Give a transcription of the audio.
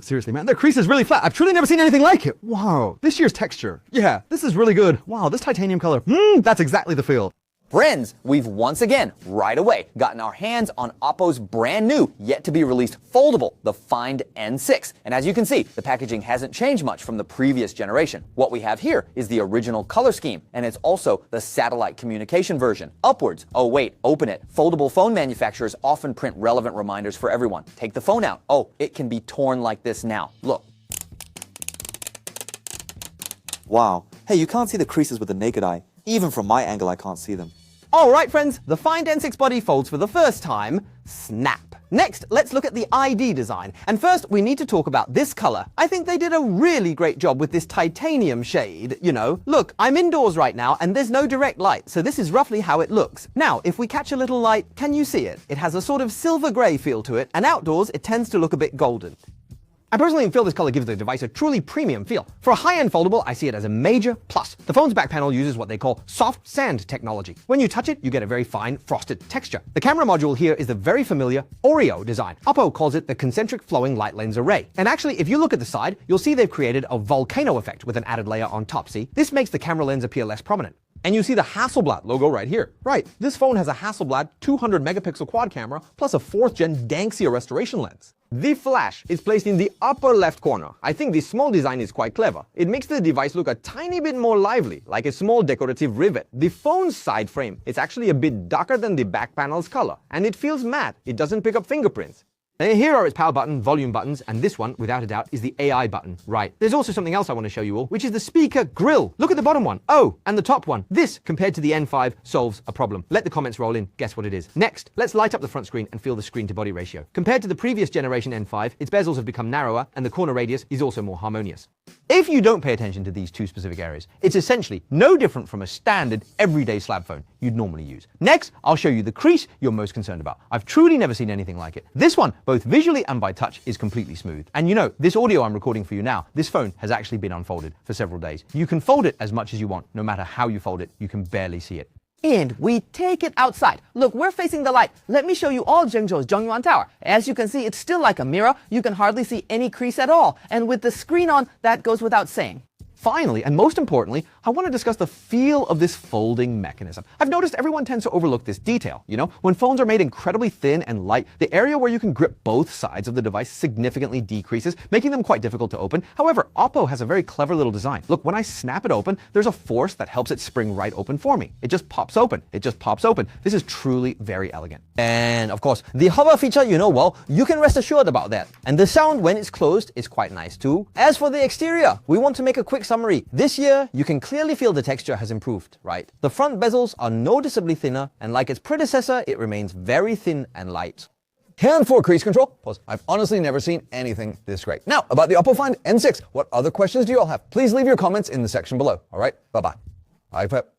Seriously, man, the crease is really flat. I've truly never seen anything like it. Wow, this year's texture. Yeah, this is really good. Wow, this titanium color. That's exactly the feel. Friends, we've once again, right away, gotten our hands on OPPO's brand new, yet to be released foldable, the Find N6. And as you can see, the packaging hasn't changed much from the previous generation. What we have here is the original color scheme, and it's also the satellite communication version. Upwards, oh wait, open it. Foldable phone manufacturers often print relevant reminders for everyone. Take the phone out. Oh, it can be torn like this now. Look. Wow. Hey, you can't see the creases with the naked eye. Even from my angle, I can't see them. All right, friends, the Find N6 body folds for the first time. Snap. Next, let's look at the ID design. And first, we need to talk about this color. I think they did a really great job with this titanium shade, you know. Look, I'm indoors right now and there's no direct light, so this is roughly how it looks. Now, if we catch a little light, can you see it? It has a sort of silver gray feel to it, and outdoors, it tends to look a bit golden. I personally feel this color gives the device a truly premium feel. For a high-end foldable, I see it as a major plus. The phone's back panel uses what they call soft sand technology. When you touch it, you get a very fine frosted texture. The camera module here is the very familiar Oreo design. OPPO calls it the concentric flowing light lens array. And actually, if you look at the side, you'll see they've created a volcano effect with an added layer on top. See, this makes the camera lens appear less prominent. And you see the Hasselblad logo right here. Right, this phone has a Hasselblad 200 megapixel quad camera plus a 4th gen Danxia restoration lens. The flash is placed in the upper left corner. I think this small design is quite clever. It makes the device look a tiny bit more lively, like a small decorative rivet. The phone's side frame is actually a bit darker than the back panel's color, and it feels matte. It doesn't pick up fingerprints. And here are its power button, volume buttons, and this one, without a doubt, is the AI button. Right. There's also something else I want to show you all, which is the speaker grill. Look at the bottom one. Oh, and the top one. This, compared to the N5, solves a problem. Let the comments roll in. Guess what it is. Next, let's light up the front screen and feel the screen-to-body ratio. Compared to the previous generation N5, its bezels have become narrower, and the corner radius is also more harmonious. If you don't pay attention to these two specific areas, it's essentially no different from a standard everyday slab phone you'd normally use. Next, I'll show you the crease you're most concerned about. I've truly never seen anything like it. This one, both visually and by touch, is completely smooth. And you know, this audio I'm recording for you now, this phone has actually been unfolded for several days. You can fold it as much as you want. No matter how you fold it, you can barely see it. And we take it outside. Look, we're facing the light. Let me show you all Zhengzhou's Zhongyuan Tower. As you can see, it's still like a mirror. You can hardly see any crease at all. And with the screen on, that goes without saying. Finally, and most importantly, I want to discuss the feel of this folding mechanism. I've noticed everyone tends to overlook this detail. You know, when phones are made incredibly thin and light, the area where you can grip both sides of the device significantly decreases, making them quite difficult to open. However, OPPO has a very clever little design. Look, when I snap it open, there's a force that helps it spring right open for me. It just pops open. It just pops open. This is truly very elegant. And of course, the hover feature, you know, well, you can rest assured about that. And the sound when it's closed is quite nice too. As for the exterior, we want to make a quick summary. This year, you can clearly feel the texture has improved, right? The front bezels are noticeably thinner, and like its predecessor, it remains very thin and light. And for crease control, pause. I've honestly never seen anything this great. Now, about the OPPO Find N6, what other questions do you all have? Please leave your comments in the section below, all right? Bye-bye. Bye, Pep.